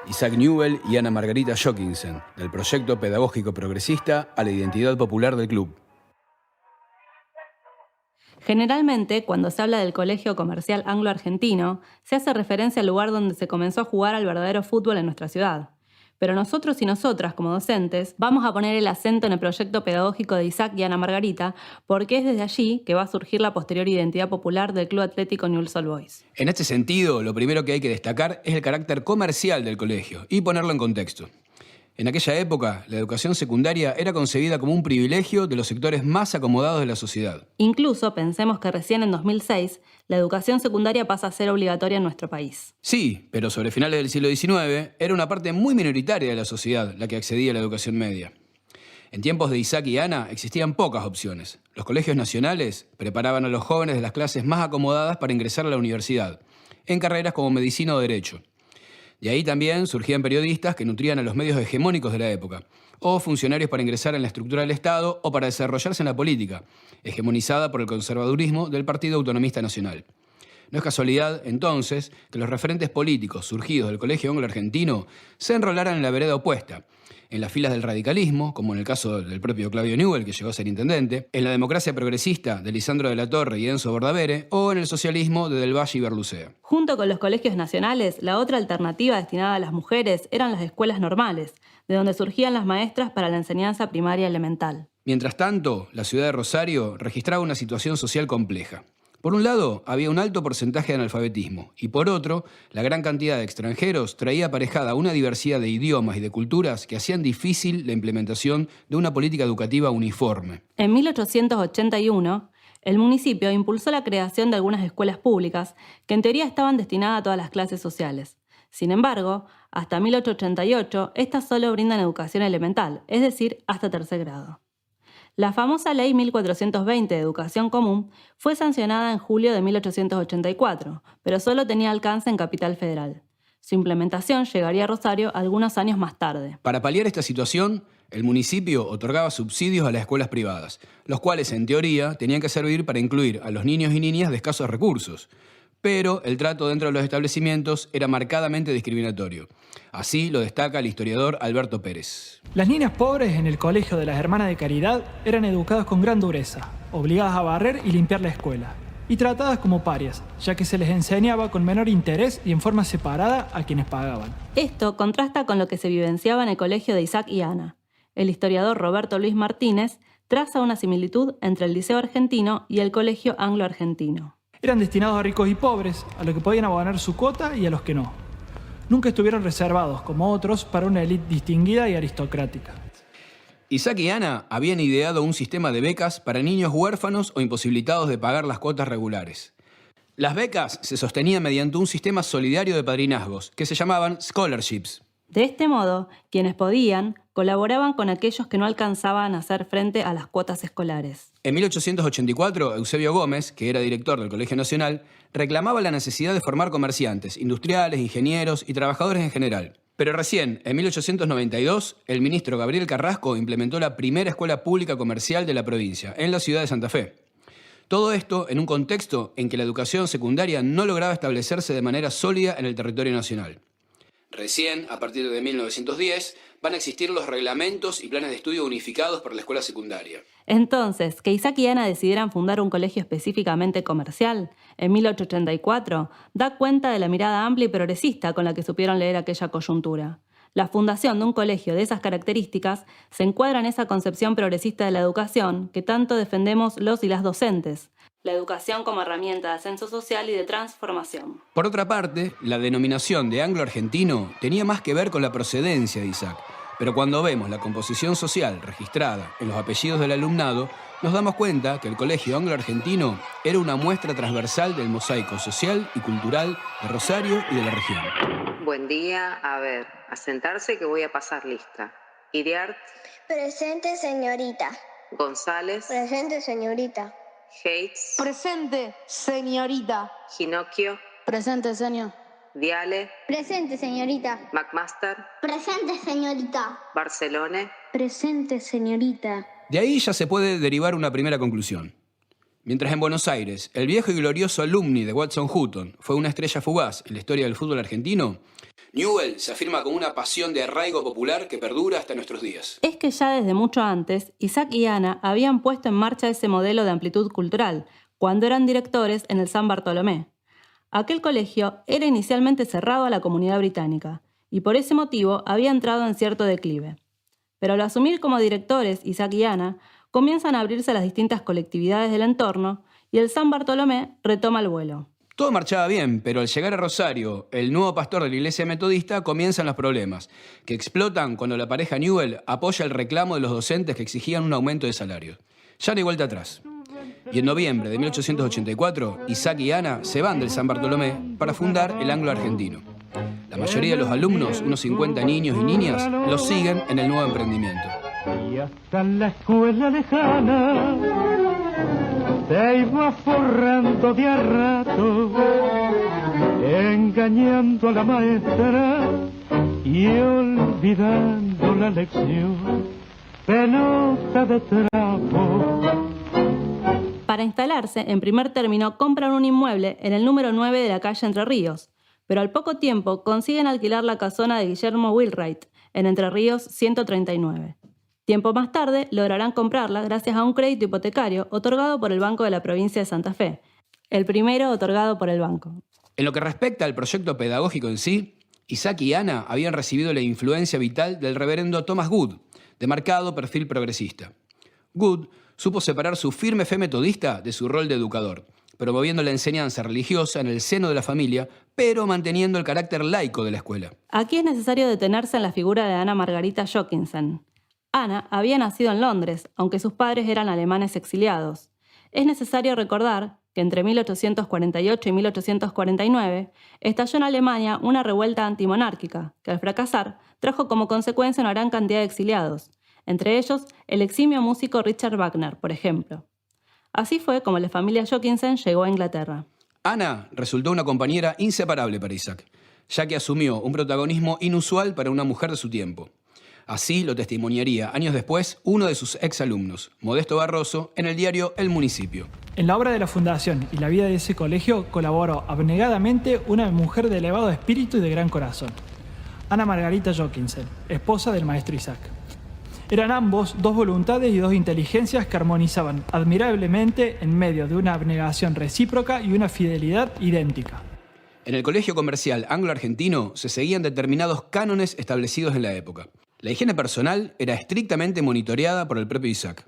Isaac Newell y Ana Margarita Jockinson, del proyecto pedagógico progresista a la identidad popular del club. Generalmente, cuando se habla del Colegio Comercial Anglo-Argentino, se hace referencia al lugar donde se comenzó a jugar al verdadero fútbol en nuestra ciudad. Pero nosotros y nosotras, como docentes, vamos a poner el acento en el proyecto pedagógico de Isaac y Ana Margarita, porque es desde allí que va a surgir la posterior identidad popular del Club Atlético Newell's Old Boys. En este sentido, lo primero que hay que destacar es el carácter comercial del colegio y ponerlo en contexto. En aquella época, la educación secundaria era concebida como un privilegio de los sectores más acomodados de la sociedad. Incluso pensemos que recién en 2006, la educación secundaria pasa a ser obligatoria en nuestro país. Sí, pero sobre finales del siglo XIX era una parte muy minoritaria de la sociedad la que accedía a la educación media. En tiempos de Isaac y Ana existían pocas opciones. Los colegios nacionales preparaban a los jóvenes de las clases más acomodadas para ingresar a la universidad, en carreras como medicina o derecho. De ahí también surgían periodistas que nutrían a los medios hegemónicos de la época, o funcionarios para ingresar en la estructura del Estado o para desarrollarse en la política, hegemonizada por el conservadurismo del Partido Autonomista Nacional. No es casualidad, entonces, que los referentes políticos surgidos del Colegio Anglo-Argentino se enrolaran en la vereda opuesta, en las filas del radicalismo, como en el caso del propio Claudio Newell, que llegó a ser intendente, en la democracia progresista de Lisandro de la Torre y Enzo Bordavere, o en el socialismo de Del Valle y Berlucea. Junto con los colegios nacionales, la otra alternativa destinada a las mujeres eran las escuelas normales, de donde surgían las maestras para la enseñanza primaria elemental. Mientras tanto, la ciudad de Rosario registraba una situación social compleja. Por un lado, había un alto porcentaje de analfabetismo, y por otro, la gran cantidad de extranjeros traía aparejada una diversidad de idiomas y de culturas que hacían difícil la implementación de una política educativa uniforme. En 1881, el municipio impulsó la creación de algunas escuelas públicas que en teoría estaban destinadas a todas las clases sociales. Sin embargo, hasta 1888, estas solo brindan educación elemental, es decir, hasta tercer grado. La famosa Ley 1420 de Educación Común fue sancionada en julio de 1884, pero solo tenía alcance en Capital Federal. Su implementación llegaría a Rosario algunos años más tarde. Para paliar esta situación, el municipio otorgaba subsidios a las escuelas privadas, los cuales, en teoría, tenían que servir para incluir a los niños y niñas de escasos recursos. Pero el trato dentro de los establecimientos era marcadamente discriminatorio. Así lo destaca el historiador Alberto Pérez. Las niñas pobres en el colegio de las Hermanas de Caridad eran educadas con gran dureza, obligadas a barrer y limpiar la escuela, y tratadas como parias, ya que se les enseñaba con menor interés y en forma separada a quienes pagaban. Esto contrasta con lo que se vivenciaba en el colegio de Isaac y Ana. El historiador Roberto Luis Martínez traza una similitud entre el Liceo Argentino y el Colegio Anglo-Argentino. Eran destinados a ricos y pobres, a los que podían abonar su cuota y a los que no. Nunca estuvieron reservados, como otros, para una élite distinguida y aristocrática. Isaac y Ana habían ideado un sistema de becas para niños huérfanos o imposibilitados de pagar las cuotas regulares. Las becas se sostenían mediante un sistema solidario de padrinazgos, que se llamaban scholarships. De este modo, quienes podían, colaboraban con aquellos que no alcanzaban a hacer frente a las cuotas escolares. En 1884, Eusebio Gómez, que era director del Colegio Nacional, reclamaba la necesidad de formar comerciantes, industriales, ingenieros y trabajadores en general. Pero recién, en 1892, el ministro Gabriel Carrasco implementó la primera escuela pública comercial de la provincia, en la ciudad de Santa Fe. Todo esto en un contexto en que la educación secundaria no lograba establecerse de manera sólida en el territorio nacional. Recién, a partir de 1910, van a existir los reglamentos y planes de estudio unificados para la escuela secundaria. Entonces, que Isaac y Ana decidieran fundar un colegio específicamente comercial, en 1884, da cuenta de la mirada amplia y progresista con la que supieron leer aquella coyuntura. La fundación de un colegio de esas características se encuadra en esa concepción progresista de la educación que tanto defendemos los y las docentes. La educación como herramienta de ascenso social y de transformación. Por otra parte, la denominación de anglo-argentino tenía más que ver con la procedencia de Isaac, pero cuando vemos la composición social registrada en los apellidos del alumnado, nos damos cuenta que el Colegio Anglo-Argentino era una muestra transversal del mosaico social y cultural de Rosario y de la región. Buen día, a ver, a sentarse que voy a pasar lista. Iriart. Presente, señorita. González. Presente, señorita. Hates. Presente, señorita. Ginocchio. Presente, señor. Viale. Presente, señorita. McMaster. Presente, señorita. Barcelone. Presente, señorita. De ahí ya se puede derivar una primera conclusión. Mientras en Buenos Aires, el viejo y glorioso alumni de Watson Hutton fue una estrella fugaz en la historia del fútbol argentino, Newell se afirma con una pasión de arraigo popular que perdura hasta nuestros días. Es que ya desde mucho antes, Isaac y Ana habían puesto en marcha ese modelo de amplitud cultural, cuando eran directores en el San Bartolomé. Aquel colegio era inicialmente cerrado a la comunidad británica, y por ese motivo había entrado en cierto declive. Pero al asumir como directores Isaac y Ana, comienzan a abrirse las distintas colectividades del entorno y el San Bartolomé retoma el vuelo. Todo marchaba bien, pero al llegar a Rosario, el nuevo pastor de la iglesia metodista, comienzan los problemas, que explotan cuando la pareja Newell apoya el reclamo de los docentes que exigían un aumento de salario. Ya no hay vuelta atrás. Y en noviembre de 1884, Isaac y Ana se van del San Bartolomé para fundar el Anglo Argentino. La mayoría de los alumnos, unos 50 niños y niñas, los siguen en el nuevo emprendimiento. Y hasta la escuela lejana se iba forrando de a rato, engañando a la maestra y olvidando la lección, pelota de trapo. Para instalarse, en primer término, compran un inmueble en el número 9 de la calle Entre Ríos, pero al poco tiempo consiguen alquilar la casona de Guillermo Wheelwright en Entre Ríos 139. Tiempo más tarde lograrán comprarla gracias a un crédito hipotecario otorgado por el Banco de la Provincia de Santa Fe, el primero otorgado por el banco. En lo que respecta al proyecto pedagógico en sí, Isaac y Ana habían recibido la influencia vital del reverendo Thomas Good, de marcado perfil progresista. Good supo separar su firme fe metodista de su rol de educador, promoviendo la enseñanza religiosa en el seno de la familia, pero manteniendo el carácter laico de la escuela. Aquí es necesario detenerse en la figura de Ana Margarita Jockinson. Ana había nacido en Londres, aunque sus padres eran alemanes exiliados. Es necesario recordar que entre 1848 y 1849 estalló en Alemania una revuelta antimonárquica, que al fracasar trajo como consecuencia una gran cantidad de exiliados, entre ellos el eximio músico Richard Wagner, por ejemplo. Así fue como la familia Jockinson llegó a Inglaterra. Ana resultó una compañera inseparable para Isaac, ya que asumió un protagonismo inusual para una mujer de su tiempo. Así lo testimoniaría años después uno de sus exalumnos, Modesto Barroso, en el diario El Municipio. En la obra de la fundación y la vida de ese colegio colaboró abnegadamente una mujer de elevado espíritu y de gran corazón, Ana Margarita Jockinson, esposa del maestro Isaac. Eran ambos dos voluntades y dos inteligencias que armonizaban admirablemente en medio de una abnegación recíproca y una fidelidad idéntica. En el colegio comercial anglo-argentino se seguían determinados cánones establecidos en la época. La higiene personal era estrictamente monitoreada por el propio Isaac.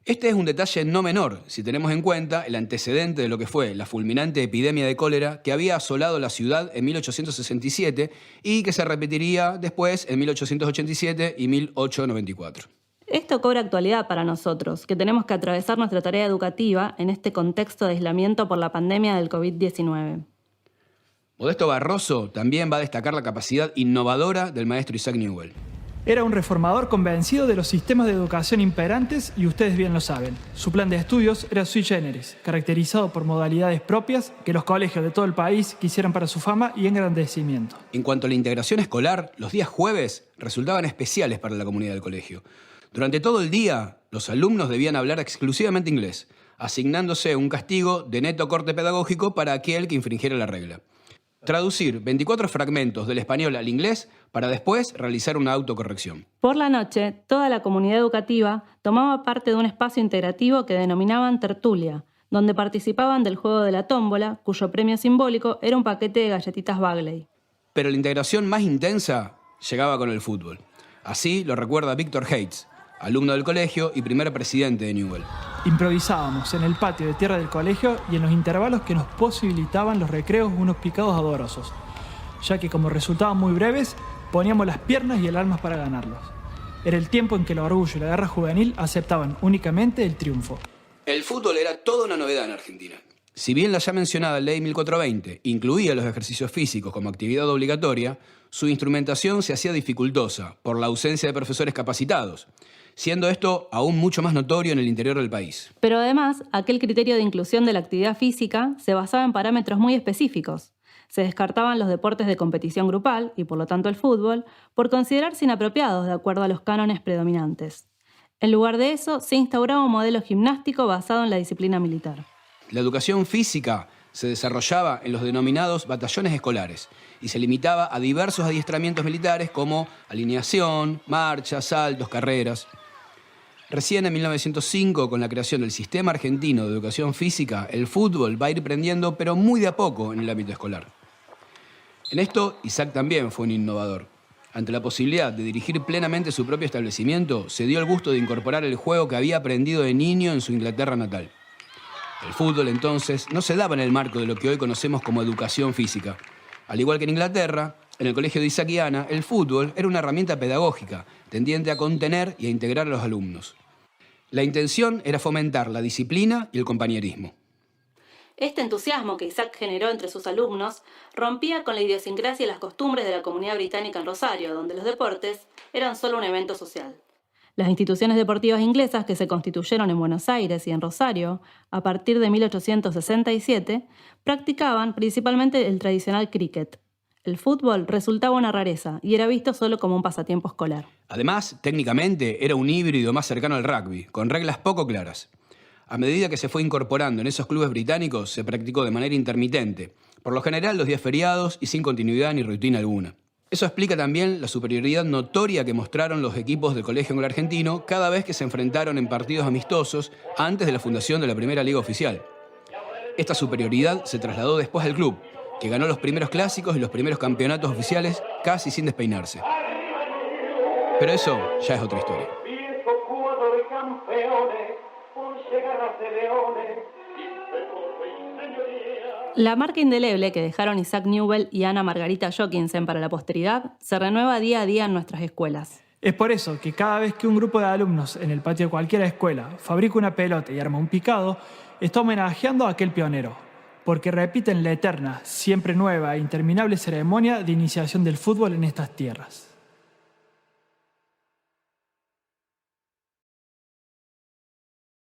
Este es un detalle no menor si tenemos en cuenta el antecedente de lo que fue la fulminante epidemia de cólera que había asolado la ciudad en 1867 y que se repetiría después en 1887 y 1894. Esto cobra actualidad para nosotros, que tenemos que atravesar nuestra tarea educativa en este contexto de aislamiento por la pandemia del COVID-19. Modesto Barroso también va a destacar la capacidad innovadora del maestro Isaac Newell. Era un reformador convencido de los sistemas de educación imperantes y ustedes bien lo saben. Su plan de estudios era sui generis, caracterizado por modalidades propias que los colegios de todo el país quisieran para su fama y engrandecimiento. En cuanto a la integración escolar, los días jueves resultaban especiales para la comunidad del colegio. Durante todo el día, los alumnos debían hablar exclusivamente inglés, asignándose un castigo de neto corte pedagógico para aquel que infringiera la regla. Traducir 24 fragmentos del español al inglés para después realizar una autocorrección. Por la noche, toda la comunidad educativa tomaba parte de un espacio integrativo que denominaban tertulia, donde participaban del juego de la tómbola, cuyo premio simbólico era un paquete de galletitas Bagley. Pero la integración más intensa llegaba con el fútbol. Así lo recuerda Víctor Hates, alumno del colegio y primer presidente de Newell. Improvisábamos en el patio de tierra del colegio y en los intervalos que nos posibilitaban los recreos unos picados adorosos, ya que como resultaban muy breves, poníamos las piernas y el alma para ganarlos. Era el tiempo en que el orgullo y la guerra juvenil aceptaban únicamente el triunfo. El fútbol era toda una novedad en Argentina. Si bien la ya mencionada Ley 1420 incluía los ejercicios físicos como actividad obligatoria, su instrumentación se hacía dificultosa por la ausencia de profesores capacitados, siendo esto aún mucho más notorio en el interior del país. Pero además, aquel criterio de inclusión de la actividad física se basaba en parámetros muy específicos. Se descartaban los deportes de competición grupal, y por lo tanto el fútbol, por considerarse inapropiados de acuerdo a los cánones predominantes. En lugar de eso, se instauraba un modelo gimnástico basado en la disciplina militar. La educación física se desarrollaba en los denominados batallones escolares y se limitaba a diversos adiestramientos militares como alineación, marchas, saltos, carreras. Recién en 1905, con la creación del Sistema Argentino de Educación Física, el fútbol va a ir prendiendo, pero muy de a poco, en el ámbito escolar. En esto, Isaac también fue un innovador. Ante la posibilidad de dirigir plenamente su propio establecimiento, se dio el gusto de incorporar el juego que había aprendido de niño en su Inglaterra natal. El fútbol, entonces, no se daba en el marco de lo que hoy conocemos como educación física. Al igual que en Inglaterra, en el colegio de Isaac y Ana, el fútbol era una herramienta pedagógica, tendiente a contener y a integrar a los alumnos. La intención era fomentar la disciplina y el compañerismo. Este entusiasmo que Isaac generó entre sus alumnos rompía con la idiosincrasia y las costumbres de la comunidad británica en Rosario, donde los deportes eran solo un evento social. Las instituciones deportivas inglesas que se constituyeron en Buenos Aires y en Rosario a partir de 1867 practicaban principalmente el tradicional cricket. El fútbol resultaba una rareza y era visto solo como un pasatiempo escolar. Además, técnicamente era un híbrido más cercano al rugby, con reglas poco claras. A medida que se fue incorporando en esos clubes británicos, se practicó de manera intermitente, por lo general los días feriados y sin continuidad ni rutina alguna. Eso explica también la superioridad notoria que mostraron los equipos del Colegio Anglo Argentino cada vez que se enfrentaron en partidos amistosos antes de la fundación de la primera liga oficial. Esta superioridad se trasladó después al club, que ganó los primeros clásicos y los primeros campeonatos oficiales casi sin despeinarse. Pero eso ya es otra historia. La marca indeleble que dejaron Isaac Newell y Ana Margarita Jockinsen para la posteridad se renueva día a día en nuestras escuelas. Es por eso que cada vez que un grupo de alumnos en el patio de cualquier escuela fabrica una pelota y arma un picado, está homenajeando a aquel pionero, porque repiten la eterna, siempre nueva e interminable ceremonia de iniciación del fútbol en estas tierras.